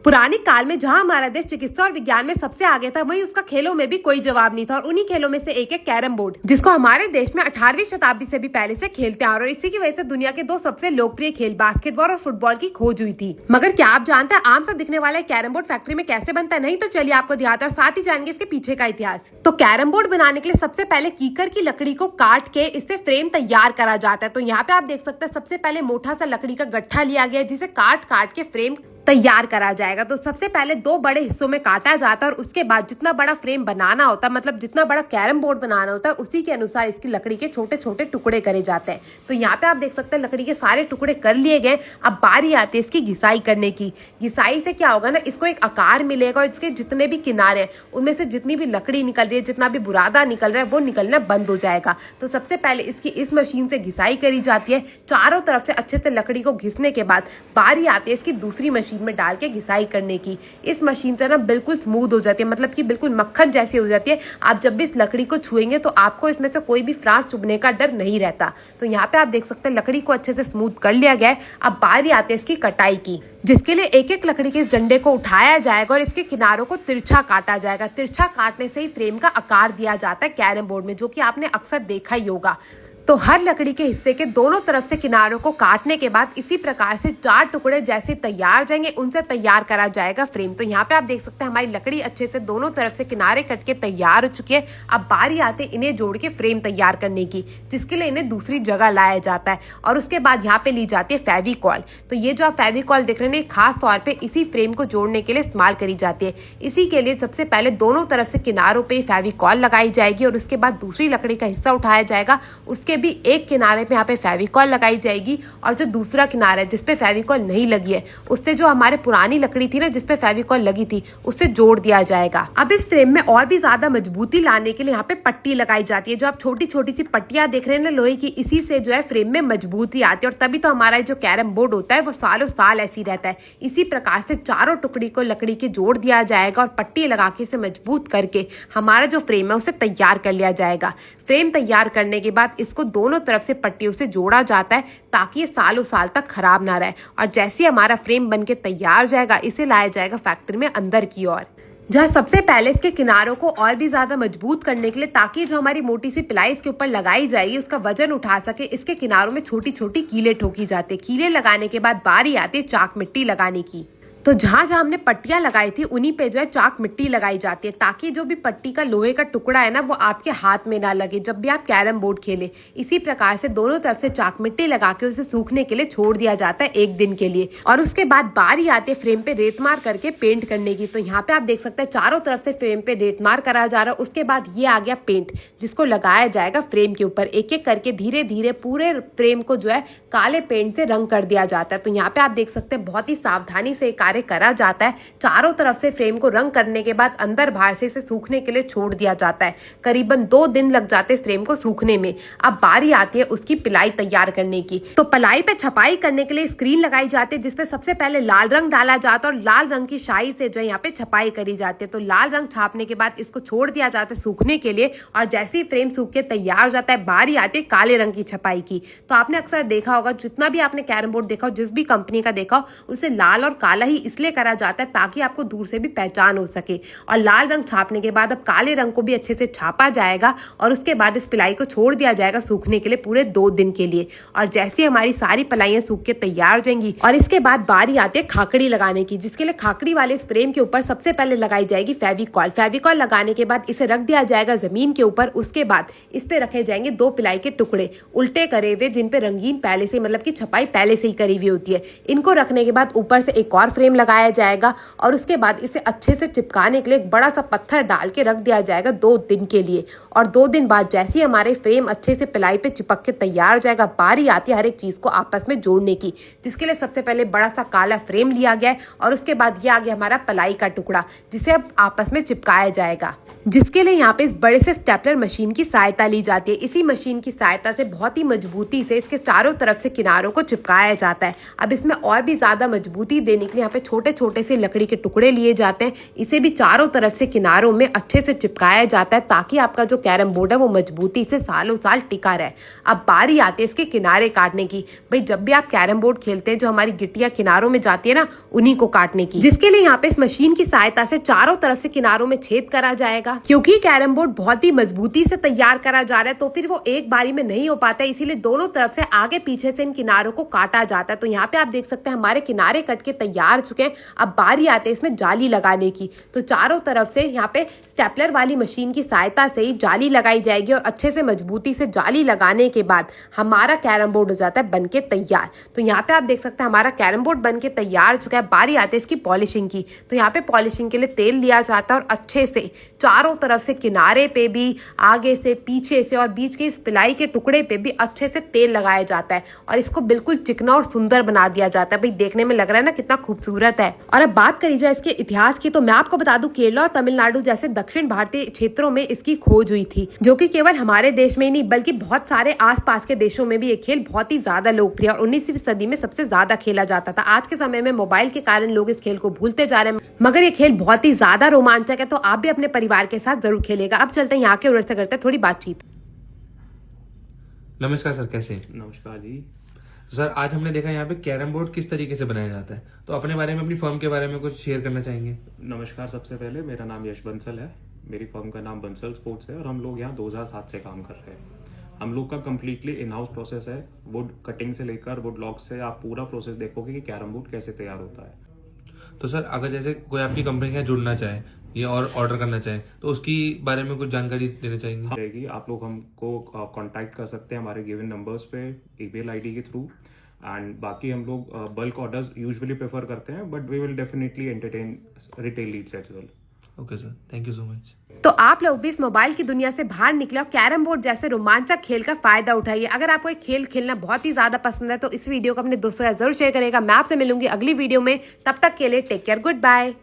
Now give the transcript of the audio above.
पुराने काल में जहां हमारा देश चिकित्सा और विज्ञान में सबसे आगे था, वहीं उसका खेलों में भी कोई जवाब नहीं था। और उन्हीं खेलों में से एक है कैरम बोर्ड, जिसको हमारे देश में 18वीं शताब्दी से भी पहले से खेलते आ रहे और इसी की वजह से दुनिया के दो सबसे लोकप्रिय खेल बास्केटबॉल और फुटबॉल की खोज हुई थी। मगर क्या आप जानते हैं आम सा दिखने वाला कैरम बोर्ड फैक्ट्री में कैसे बनता है? नहीं तो चलिए आपको दिखाते हैं और साथ ही जानेंगे इसके पीछे का इतिहास। तो कैरम बोर्ड बनाने के लिए सबसे पहले कीकर की लकड़ी को काट के इससे फ्रेम तैयार करा जाता है। तो यहाँ पे आप देख सकते हैं सबसे पहले मोटा सा लकड़ी का गट्ठा लिया गया जिसे काट काट के फ्रेम तैयार करा जाएगा। तो सबसे पहले दो बड़े हिस्सों में काटा जाता है और उसके बाद जितना बड़ा फ्रेम बनाना होता है, मतलब जितना बड़ा कैरम बोर्ड बनाना होता है, उसी के अनुसार इसकी लकड़ी के छोटे छोटे टुकड़े करे जाते हैं। तो यहाँ पे आप देख सकते हैं लकड़ी के सारे टुकड़े कर लिए गए। अब बारी आती है इसकी घिसाई करने की। घिसाई से क्या होगा ना, इसको एक आकार मिलेगा और इसके जितने भी किनारे हैं उनमें से जितनी भी लकड़ी निकल रही है, जितना भी बुरादा निकल रहा है, वो निकलना बंद हो जाएगा। तो सबसे पहले इसकी इस मशीन से घिसाई करी जाती है। चारों तरफ से अच्छे से लकड़ी को घिसने के बाद बारी आती है इसकी दूसरी मशीन में डाल के घिसाई करने की। इस मशीन से ना बिल्कुल स्मूथ हो जाती है, मतलब कि बिल्कुल मक्खन जैसी हो जाती है। आप जब भी इस लकड़ी को छुएंगे तो आपको इसमें से कोई भी फ्रांस चुभने का डर नहीं रहता। तो यहाँ पे आप देख सकते हैं लकड़ी को अच्छे से स्मूथ कर लिया गया है। अब बारी आती है इसकी कटाई की, जिसके लिए एक एक लकड़ी के इस डंडे को उठाया जाएगा और इसके किनारों को तिरछा काटा जाएगा। तिरछा काटने से ही फ्रेम का आकार दिया जाता है कैरम बोर्ड में, जो कि आपने अक्सर देखा ही होगा। तो हर लकड़ी के हिस्से के दोनों तरफ से किनारों को काटने के बाद इसी प्रकार से 4 टुकड़े जैसे तैयार जाएंगे, उनसे तैयार करा जाएगा फ्रेम। तो यहाँ पे आप देख सकते हैं हमारी लकड़ी अच्छे से दोनों तरफ से किनारे कट के तैयार हो चुकी है। अब बारी आते इन्हें जोड़ के फ्रेम तैयार करने की, जिसके लिए इन्हें दूसरी जगह लाया जाता है। और उसके बाद यहाँ पे ली जाती है फेविकॉल। तो ये जो आप फेविकॉल देख रहे हैं खास तौर पर इसी फ्रेम को जोड़ने के लिए इस्तेमाल करी जाती है। इसी के लिए सबसे पहले दोनों तरफ से किनारों पर फेविकॉल लगाई जाएगी और उसके बाद दूसरी लकड़ी का हिस्सा उठाया जाएगा। उसके भी एक किनारे पे यहाँ पे फेविकॉल लगाई जाएगी और जो दूसरा किनारा है जिसपे फेविकॉल नहीं लगी है, उससे जो हमारे पुरानी लकड़ी थी ना जिसपे फेविकॉल लगी थी, उससे जोड़ दिया जाएगा। अब इस फ्रेम में और भी ज्यादा मजबूती लाने के लिए यहाँ पे पट्टी लगाई जाती है। जो आप छोटी छोटी सी पट्टियां देख रहे हैं ना लोहे की, इसी से जो है फ्रेम में मजबूती आती है और तभी तो हमारा जो कैरम बोर्ड होता है वो सालों साल ऐसी रहता है। इसी प्रकार से चारों टुकड़ी को लकड़ी के जोड़ दिया जाएगा और पट्टी लगा के इसे मजबूत करके हमारा जो फ्रेम है उसे तैयार कर लिया जाएगा। फ्रेम तैयार करने के बाद इसको दोनों तरफ से पट्टियों से जोड़ा जाता है ताकि ये सालों साल तक खराब ना रहे। और जैसे हमारा फ्रेम बनके तैयार जाएगा, इसे लाया जाएगा फैक्ट्री में अंदर की ओर, जहाँ सबसे पहले इसके किनारों को और भी ज्यादा मजबूत करने के लिए, ताकि जो हमारी मोटी सी पिलाई इसके ऊपर लगाई जाएगी उसका वजन उठा सके, इसके किनारों में छोटी छोटी कीले ठोकी जाती है। कीले लगाने के बाद बारी आती है चाक मिट्टी लगाने की। तो जहां जहां हमने पट्टियां लगाई थी उन्हीं पे जो है चाक मिट्टी लगाई जाती है, ताकि जो भी पट्टी का लोहे का टुकड़ा है ना वो आपके हाथ में ना लगे जब भी आप कैरम बोर्ड खेलें। इसी प्रकार से दोनों तरफ से चाक मिट्टी लगा के उसे सूखने के लिए छोड़ दिया जाता है एक दिन के लिए। और उसके बाद बारी आती है फ्रेम पे रेतमार करके पेंट करने की। तो यहाँ पे आप देख सकते हैं चारों तरफ से फ्रेम पे रेतमार करा जा रहा है। उसके बाद ये आ गया पेंट, जिसको लगाया जाएगा फ्रेम के ऊपर। एक एक करके धीरे धीरे पूरे फ्रेम को जो है काले पेंट से रंग कर दिया जाता है। तो यहाँ पे आप देख सकते हैं बहुत ही सावधानी से करा जाता है। चारों तरफ से फ्रेम को रंग करने के बाद अंदर बाहर से इसे सूखने के लिए छोड़ दिया जाता है। करीबन 2 दिन लग जाते हैं फ्रेम को सूखने में। अब बारी आती है उसकी पिलाई तैयार करने की। तो पिलाई पे छपाई करने के लिए स्क्रीन लगाई जाती है, जिसपे सबसे पहले लाल रंग डाला जाता है और लाल रंग की शाई से जो है यहाँ पे छपाई करी जाती है। तो लाल रंग छापने के बाद इसको छोड़ दिया जाता है सूखने के लिए और जैसे ही फ्रेम सूख के तैयार हो जाता है, बारी आती है काले रंग की छपाई की। तो आपने अक्सर देखा होगा, जितना भी आपने कैरम बोर्ड देखा हो, जिस भी कंपनी का देखा हो, उसे लाल और काला ही इसलिए करा जाता है ताकि आपको दूर से भी पहचान हो सके। और लाल रंग छापने के बाद अब काले रंग को भी अच्छे से छापा जाएगा और उसके बाद इस पिलाई को छोड़ दिया जाएगा सूखने के लिए पूरे 2 दिन के लिए। और जैसे हमारी सारी पिलाइयां सूख के तैयार हो जाएंगी और इसके बाद बारी आती है खाकड़ी लगाने की, जिसके लिए खाकड़ी वाले इस फ्रेम के ऊपर सबसे पहले लगाई जाएगी फेविकॉल। फेविकॉल लगाने के बाद इसे रख दिया जाएगा जमीन के ऊपर। उसके बाद इस पे रखे जाएंगे 2 पिलाई के टुकड़े उल्टे करे हुए, जिन पे रंगीन पहले से, मतलब की छपाई पहले से ही करी हुई होती है। इनको रखने के बाद ऊपर से एक और फ्रेम लगाया जाएगा और उसके बाद इसे अच्छे से चिपकाने के लिए एक बड़ा सा पत्थर डाल के रख दिया जाएगा 2 दिन के लिए। और 2 दिन बाद जैसे ही हमारे फ्रेम अच्छे से पिलाई पे चिपक के तैयार हो जाएगा, बारी आती है हर एक चीज को आपस में जोड़ने की, जिसके लिए सबसे पहले बड़ा सा काला फ्रेम लिया गया है और उसके बाद ये आ गया हमारा पिलाई का टुकड़ा, जिसे अब आपस में चिपकाया जाएगा, जिसके लिए यहाँ पे इस बड़े से स्टेपलर मशीन की सहायता ली जाती है। इसी मशीन की सहायता से बहुत ही मजबूती से इसके चारों तरफ से किनारों को चिपकाया जाता है। अब इसमें और भी ज्यादा मजबूती देने के लिए यहाँ पे छोटे छोटे से लकड़ी के टुकड़े लिए जाते हैं। इसे भी चारों तरफ से किनारों में अच्छे से चिपकाया जाता है ताकि आपका जो कैरम बोर्ड है वो मजबूती से सालों साल टिका रहे। अब बारी आती है इसके किनारे काटने की। भाई जब भी आप कैरम बोर्ड खेलते हैं जो हमारी गिट्टियां किनारों में जाती है ना, उन्हीं को काटने की, जिसके लिए यहाँ पे इस मशीन की सहायता से चारों तरफ से किनारों में छेद करा जाएगा। क्योंकि कैरम बोर्ड बहुत ही मजबूती से तैयार करा जा रहा है तो फिर वो एक बारी में नहीं हो पाता है, इसीलिए दोनों तरफ से आगे पीछे से इन किनारों को काटा जाता है। तो यहाँ पे आप देख सकते हैं हमारे किनारे कट के तैयार चुके हैं। अब बारी आते हैं इसमें जाली लगाने की। तो चारों तरफ से यहाँ पे स्टेपलर वाली मशीन की सहायता से ही जाली लगाई जाएगी और अच्छे से मजबूती से जाली लगाने के बाद हमारा कैरम बोर्ड हो जाता है बनके तैयार। तो यहाँ पे आप देख सकते हैं हमारा कैरम बोर्ड बनके तैयार चुका है। बारी आती है इसकी पॉलिशिंग की। तो यहाँ पे पॉलिशिंग के लिए तेल लिया जाता है और अच्छे से चारों तरफ से किनारे पे भी, आगे से, पीछे से और बीच के इस पिलाई के टुकड़े पे भी अच्छे से तेल लगाया जाता है और इसको बिल्कुल चिकना और सुंदर बना दिया जाता है। भाई देखने में लग रहा है ना कितना खूबसूरत है। और अब बात करी जाए इसके इतिहास की तो मैं आपको बता दूं केरला और तमिलनाडु जैसे दक्षिण भारतीय क्षेत्रों में इसकी खोज हुई थी, जो कि केवल हमारे देश में ही नहीं बल्कि बहुत सारे आसपास के देशों में भी ये खेल बहुत ही ज्यादा लोकप्रिय और 19वीं सदी में सबसे ज्यादा खेला जाता था। आज के समय में मोबाइल के कारण लोग इस खेल को भूलते जा रहे हैं, मगर ये खेल बहुत ही ज्यादा रोमांचक है। तो आप भी अपने परिवार के साथ जरूर खेलेगा। अब चलते हैं यहाँ के ओनर से करते हैं थोड़ी बातचीत। नमस्कार सर, कैसे हैं? नमस्कार जी। सर आज हमने देखा यहाँ पे कैरम बोर्ड किस तरीके से बनाया जाता है, तो अपने बारे में, अपनी फर्म के बारे में कुछ शेयर करना चाहेंगे? नमस्कार, सबसे पहले मेरा नाम यश बंसल है। मेरी फर्म का नाम बंसल स्पोर्ट्स है और हम लोग यहाँ 2007 से काम कर रहे हैं। हम लोग का कम्प्लीटली इन हाउस प्रोसेस है। वुड कटिंग से लेकर वुड लॉक से आप पूरा प्रोसेस देखोगे कि कैरम बोर्ड कैसे तैयार होता है। तो सर अगर जैसे कोई आपकी कंपनी के साथ जुड़ना चाहे या और ऑर्डर करना चाहे तो उसकी बारे में कुछ जानकारी देना चाहेंगे? रहेगी, आप लोग हमको कांटेक्ट कर सकते हैं हमारे गिवन नंबर्स पे ईमेल आईडी के थ्रू। एंड बाकी हम लोग बल्क ऑर्डर्स यूजुअली प्रेफर करते हैं, but we will definitely entertain retail leads as well. Okay sir, thank you so much. तो आप लोग भी इस मोबाइल की दुनिया से बाहर निकले और कैरम बोर्ड जैसे रोमांचक खेल का फायदा उठाइए। अगर आपको एक खेल खेलना बहुत ही ज्यादा पसंद है तो इस वीडियो को अपने दोस्तों के साथ जरूर शेयर करेगा। मैं आपसे मिलूंगी अगली वीडियो में, तब तक के लिए टेक केयर, गुड बाय।